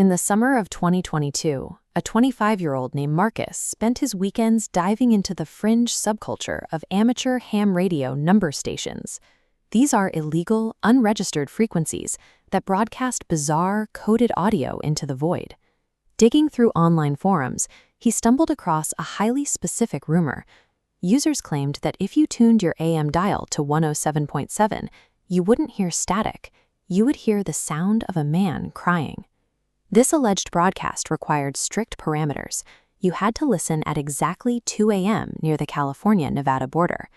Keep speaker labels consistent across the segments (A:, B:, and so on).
A: In the summer of 2022, a 25-year-old named Marcus spent his weekends diving into the fringe subculture of amateur ham radio number stations. These are illegal, unregistered frequencies that broadcast bizarre, coded audio into the void. Digging through online forums, he stumbled across a highly specific rumor. Users claimed that if you tuned your AM dial to 107.7, you wouldn't hear static, you would hear the sound of a man crying. This alleged broadcast required strict parameters. You had to listen at exactly 2 a.m. near the California-Nevada border.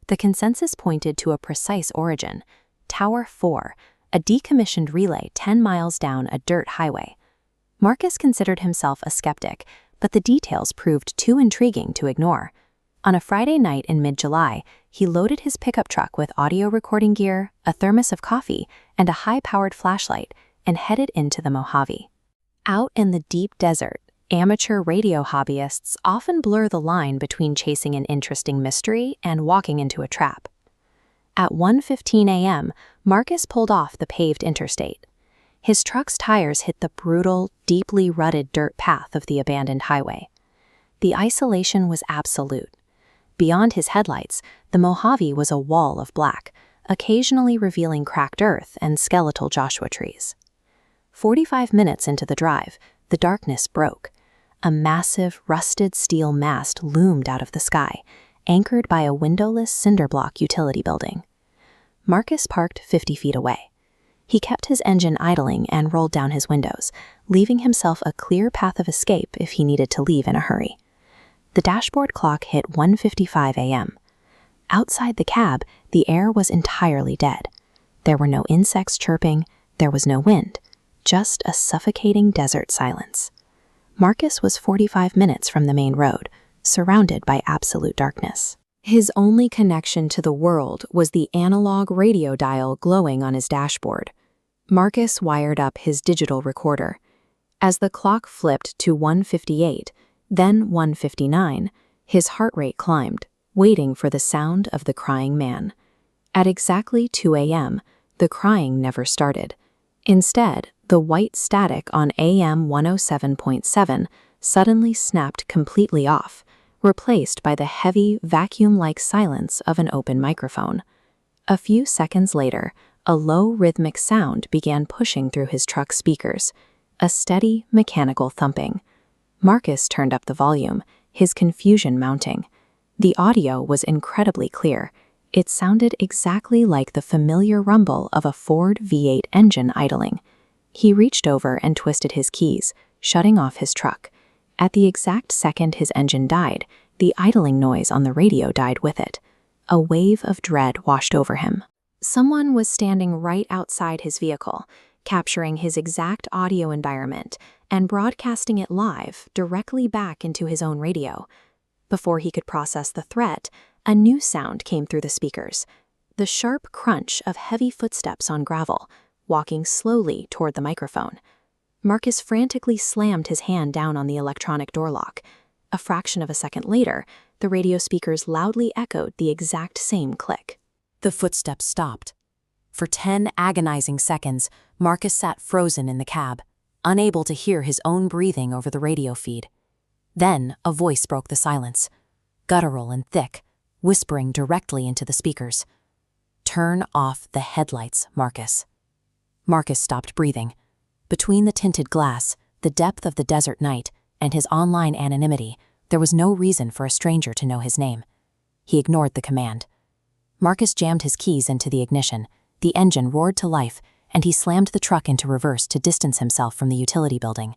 A: The consensus pointed to a precise origin: Tower 4, a decommissioned relay 10 miles down a dirt highway. Marcus considered himself a skeptic, but the details proved too intriguing to ignore. On a Friday night in mid-July, he loaded his pickup truck with audio recording gear, a thermos of coffee, and a high-powered flashlight, and headed into the Mojave. Out in the deep desert, amateur radio hobbyists often blur the line between chasing an interesting mystery and walking into a trap. At 1:15 a.m., Marcus pulled off the paved interstate. His truck's tires hit the brutal, deeply rutted dirt path of the abandoned highway. The isolation was absolute. Beyond his headlights, the Mojave was a wall of black, occasionally revealing cracked earth and skeletal Joshua trees. 45 minutes into the drive, the darkness broke. A massive, rusted steel mast loomed out of the sky, anchored by a windowless cinder-block utility building. Marcus parked 50 feet away. He kept his engine idling and rolled down his windows, leaving himself a clear path of escape if he needed to leave in a hurry. The dashboard clock hit 1:55 a.m. Outside the cab, the air was entirely dead. There were no insects chirping, there was no wind. Just a suffocating desert silence. Marcus was 45 minutes from the main road, surrounded by absolute darkness. His only connection to the world was the analog radio dial glowing on his dashboard. Marcus wired up his digital recorder. As the clock flipped to 1:58, then 1:59, his heart rate climbed, waiting for the sound of the crying man. At exactly 2 a.m., the crying never started. Instead, the white static on AM 107.7 suddenly snapped completely off, replaced by the heavy, vacuum-like silence of an open microphone. A few seconds later, a low rhythmic sound began pushing through his truck's speakers, a steady, mechanical thumping. Marcus turned up the volume, his confusion mounting. The audio was incredibly clear. It sounded exactly like the familiar rumble of a Ford V8 engine idling. He reached over and twisted his keys, shutting off his truck. At the exact second his engine died, the idling noise on the radio died with it. A wave of dread washed over him. Someone was standing right outside his vehicle, capturing his exact audio environment and broadcasting it live directly back into his own radio. Before he could process the threat, a new sound came through the speakers: the sharp crunch of heavy footsteps on gravel, walking slowly toward the microphone. Marcus frantically slammed his hand down on the electronic door lock. A fraction of a second later, the radio speakers loudly echoed the exact same click. The footsteps stopped. For 10 agonizing seconds, Marcus sat frozen in the cab, unable to hear his own breathing over the radio feed. Then a voice broke the silence, guttural and thick, whispering directly into the speakers. "Turn off the headlights, Marcus." Marcus stopped breathing. Between the tinted glass, the depth of the desert night, and his online anonymity, there was no reason for a stranger to know his name. He ignored the command. Marcus jammed his keys into the ignition. The engine roared to life, and he slammed the truck into reverse to distance himself from the utility building.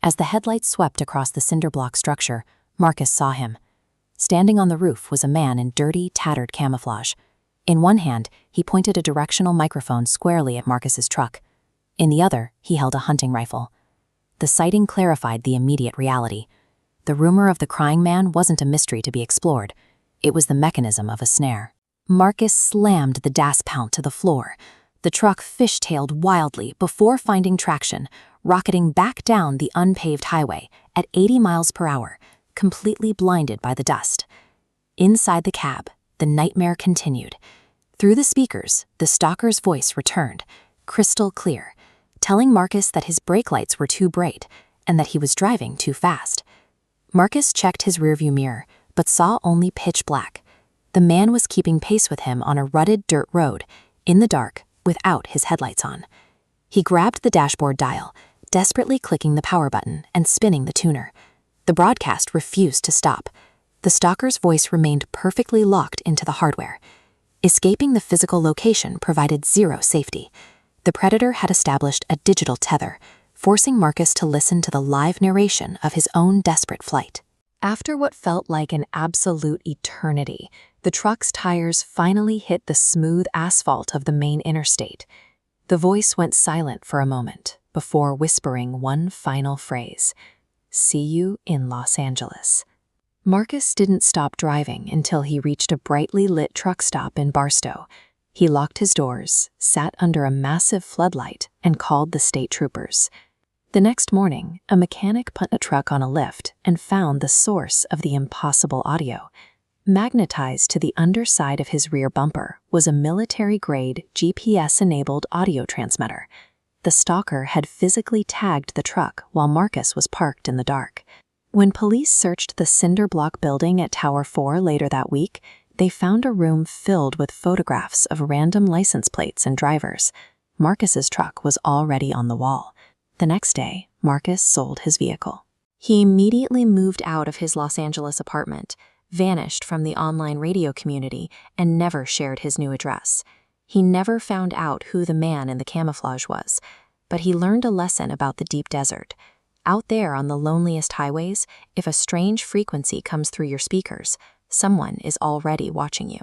A: As the headlights swept across the cinder-block structure, Marcus saw him. Standing on the roof was a man in dirty, tattered camouflage. In one hand, he pointed a directional microphone squarely at Marcus's truck. In the other, he held a hunting rifle. The sighting clarified the immediate reality. The rumor of the crying man wasn't a mystery to be explored. It was the mechanism of a snare. Marcus slammed the DAS pount to the floor. The truck fishtailed wildly before finding traction, rocketing back down the unpaved highway at 80 miles per hour, completely blinded by the dust. Inside the cab, the nightmare continued. Through the speakers, the stalker's voice returned, crystal clear. telling Marcus that his brake lights were too bright and that he was driving too fast. Marcus checked his rearview mirror, but saw only pitch black. The man was keeping pace with him on a rutted dirt road, in the dark, without his headlights on. He grabbed the dashboard dial, desperately clicking the power button and spinning the tuner. The broadcast refused to stop. The stalker's voice remained perfectly locked into the hardware. Escaping the physical location provided zero safety. The predator had established a digital tether, forcing Marcus to listen to the live narration of his own desperate flight. After what felt like an absolute eternity, the truck's tires finally hit the smooth asphalt of the main interstate. The voice went silent for a moment before whispering one final phrase, "See you in Los Angeles." Marcus didn't stop driving until he reached a brightly lit truck stop in Barstow. He locked his doors, sat under a massive floodlight, and called the state troopers. The next morning, a mechanic put a truck on a lift and found the source of the impossible audio. Magnetized to the underside of his rear bumper was a military-grade, GPS-enabled audio transmitter. The stalker had physically tagged the truck while Marcus was parked in the dark. When police searched the cinder block building at Tower 4 later that week, they found a room filled with photographs of random license plates and drivers. Marcus's truck was already on the wall. The next day, Marcus sold his vehicle. He immediately moved out of his Los Angeles apartment, vanished from the online radio community, and never shared his new address. He never found out who the man in the camouflage was, but he learned a lesson about the deep desert. Out there on the loneliest highways, if a strange frequency comes through your speakers, someone is already watching you.